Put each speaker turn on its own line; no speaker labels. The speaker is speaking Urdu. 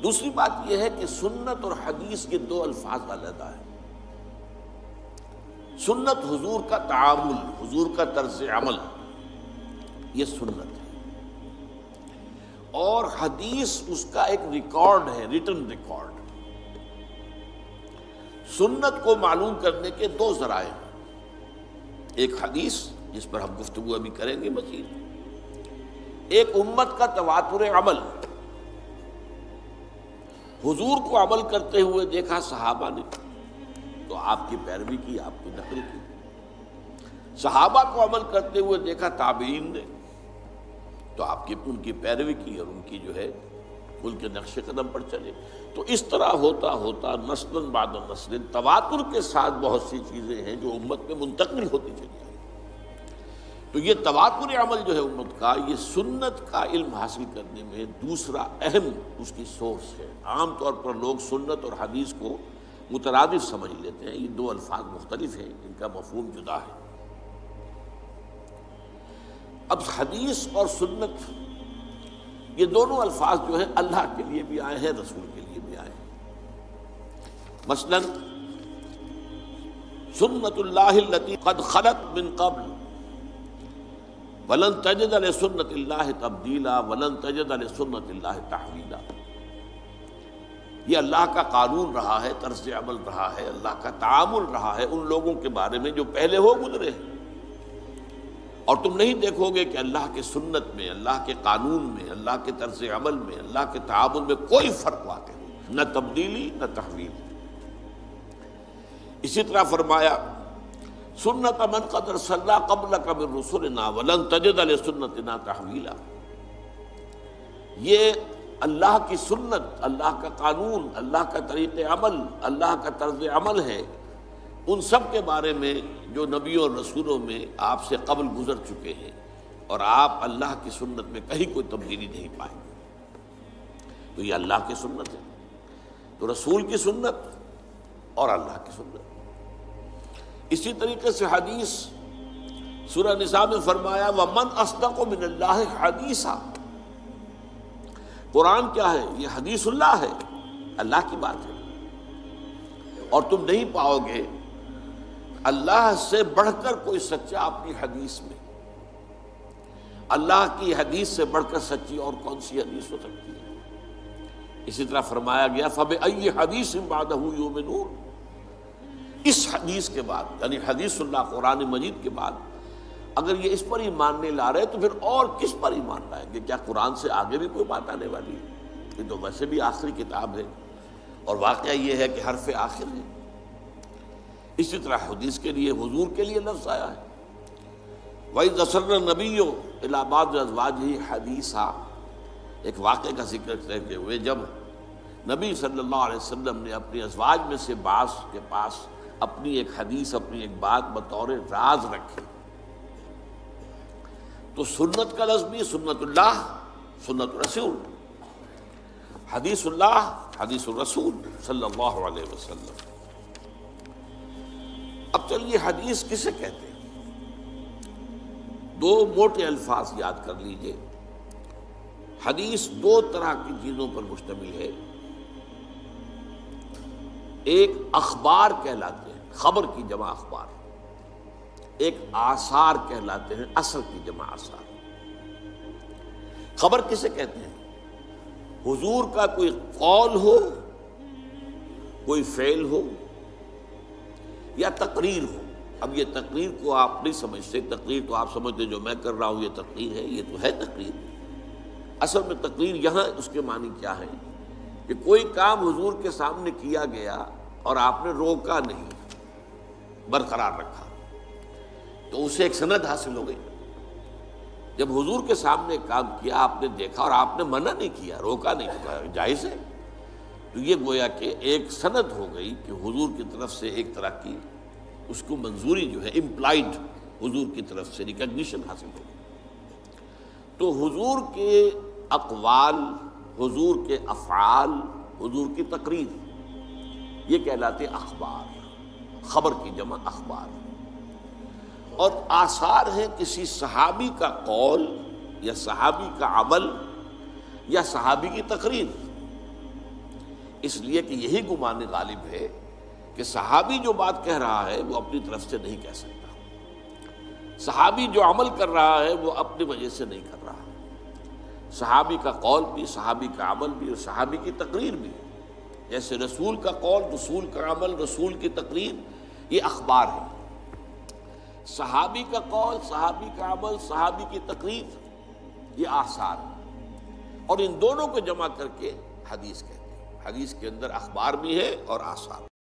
دوسری بات یہ ہے کہ سنت اور حدیث کے دو الفاظ علیحدہ ہیں۔ سنت حضور کا تعامل، حضور کا طرز عمل، یہ سنت ہے، اور حدیث اس کا ایک ریکارڈ ہے، ریٹن ریکارڈ۔ سنت کو معلوم کرنے کے دو ذرائع ہیں، ایک حدیث جس پر ہم گفتگو ابھی کریں گے مزید، ایک امت کا تواتر عمل۔ حضور کو عمل کرتے ہوئے دیکھا صحابہ نے تو آپ کی پیروی کی، آپ کی نقل کی۔ صحابہ کو عمل کرتے ہوئے دیکھا تابعین نے تو آپ کی ان کی پیروی کی اور ان کی جو ہے ان کے نقش قدم پر چلے۔ تو اس طرح ہوتا ہوتا نسل بعد نسل تواتر کے ساتھ بہت سی چیزیں ہیں جو امت میں منتقل ہوتی چلی آئی۔ تو یہ تواتر عمل جو ہے امت کا، یہ سنت کا علم حاصل کرنے میں دوسرا اہم اس کی سورس ہے۔ عام طور پر لوگ سنت اور حدیث کو مترادف سمجھ لیتے ہیں، یہ دو الفاظ مختلف ہیں، ان کا مفہوم جدا ہے۔ اب حدیث اور سنت یہ دونوں الفاظ جو ہیں اللہ کے لیے بھی آئے ہیں، رسول کے لیے بھی آئے ہیں۔ مثلا سنت اللہ التی قد خلت من قبل ولن تجد لسنت اللہ تبدیلا ولن تجد لسنت اللہ تحویلا۔ یہ اللہ کا قانون رہا ہے، طرز عمل رہا ہے، اللہ کا تعامل رہا ہے ان لوگوں کے بارے میں جو پہلے ہو گزرے ہیں، اور تم نہیں دیکھو گے کہ اللہ کے سنت میں، اللہ کے قانون میں، اللہ کے طرز عمل میں، اللہ کے تعامل میں کوئی فرق واقع ہو، نہ تبدیلی نہ تحویل۔ اسی طرح فرمایا سنت من قد ارسلنا قبلک من رسلنا ولن تجد لسنتنا تحویلا۔ یہ اللہ کی سنت، اللہ کا قانون، اللہ کا طریق عمل، اللہ کا طرز عمل ہے ان سب کے بارے میں جو نبیوں اور رسولوں میں آپ سے قبل گزر چکے ہیں، اور آپ اللہ کی سنت میں کہیں کوئی تبدیلی نہیں پائیں گے۔ تو یہ اللہ کی سنت ہے، تو رسول کی سنت اور اللہ کی سنت۔ اسی طریقے سے حدیث سورہ نساء میں فرمایا وَمَنْ أَصْدَقُ مِنَ اللَّهِ حَدِيثًا۔ قرآن کیا ہے؟ یہ حدیث اللہ ہے، اللہ کی بات ہے، اور تم نہیں پاؤ گے اللہ سے بڑھ کر کوئی سچا اپنی حدیث میں۔ اللہ کی حدیث سے بڑھ کر سچی اور کون سی حدیث ہو سکتی ہے؟ اسی طرح فرمایا گیا فَبِأَيِّ حَدِيثٍ بَعْدَهُ يُؤْمِنُونَ۔ اس حدیث کے بعد یعنی حدیث اللہ قرآن مجید کے بعد اگر یہ اس پر ہی ماننے لا رہے تو پھر اور کس پر ہی مان لائیں گے؟ کیا قرآن سے آگے بھی کوئی بات آنے والی ہے؟ یہ تو ویسے بھی آخری کتاب ہے، اور واقعہ یہ ہے کہ حرف آخر ہے۔ اسی طرح حدیث کے لیے، حضور کے لیے لفظ آیا ہے وَإِذْ أَسَرَّ النَّبِيُّ إِلَىٰ بَعْضِ أَزْوَاجِهِ حَدِيثًا۔ ایک واقعے کا ذکر کرتے ہوئے جب نبی صلی اللہ علیہ وسلم نے اپنے ازواج میں سے بعض کے پاس اپنی ایک حدیث، اپنی ایک بات بطور راز رکھی، تو سنت کا لفظ بھی سنت اللہ، سنت رسول، حدیث اللہ، حدیث الرسول صلی اللہ علیہ وسلم۔ اب چلیے حدیث کسے کہتے ہیں؟ دو موٹے الفاظ یاد کر لیجئے۔ حدیث دو طرح کی چیزوں پر مشتمل ہے، ایک اخبار کہلاتے ہیں، خبر کی جمع اخبار، ایک آثار کہلاتے ہیں، اثر کی جمع آثار۔ خبر کسے کہتے ہیں؟ حضور کا کوئی قول ہو، کوئی فعل ہو یا تقریر ہو۔ اب یہ تقریر کو آپ نہیں سمجھتے، تقریر تو آپ سمجھتے جو میں کر رہا ہوں یہ تقریر ہے، یہ تو ہے تقریر۔ اصل میں تقریر یہاں اس کے معنی کیا ہے کہ کوئی کام حضور کے سامنے کیا گیا اور آپ نے روکا نہیں، برقرار رکھا، تو اسے ایک سند حاصل ہو گئی۔ جب حضور کے سامنے کام کیا، آپ نے دیکھا اور آپ نے منع نہیں کیا، روکا نہیں، کہا جائز ہے، تو یہ گویا کہ ایک سند ہو گئی کہ حضور کی طرف سے ایک طرح کی اس کو منظوری جو ہے امپلائڈ، حضور کی طرف سے ریکگنیشن حاصل ہو گئی۔ تو حضور کے اقوال، حضور کے افعال، حضور کی تقریر، یہ کہلاتے اخبار، خبر کی جمع اخبار۔ اور آثار ہیں کسی صحابی کا قول یا صحابی کا عمل یا صحابی کی تقریر۔ اس لیے کہ یہی گمان غالب ہے کہ صحابی جو بات کہہ رہا ہے وہ اپنی طرف سے نہیں کہہ سکتا، صحابی جو عمل کر رہا ہے وہ اپنی وجہ سے نہیں کر رہا، صحابی کا قول بھی، صحابی کا عمل بھی، اور صحابی کی تقریر بھی، جیسے رسول کا قول، رسول کا عمل، رسول کی تقریر، یہ اخبار ہے، صحابی کا قول، صحابی کا عمل، صحابی کی تقریر، یہ آثار ہے، اور ان دونوں کو جمع کر کے حدیث کہتے ہیں۔ حدیث کے اندر اخبار بھی ہے اور آثار۔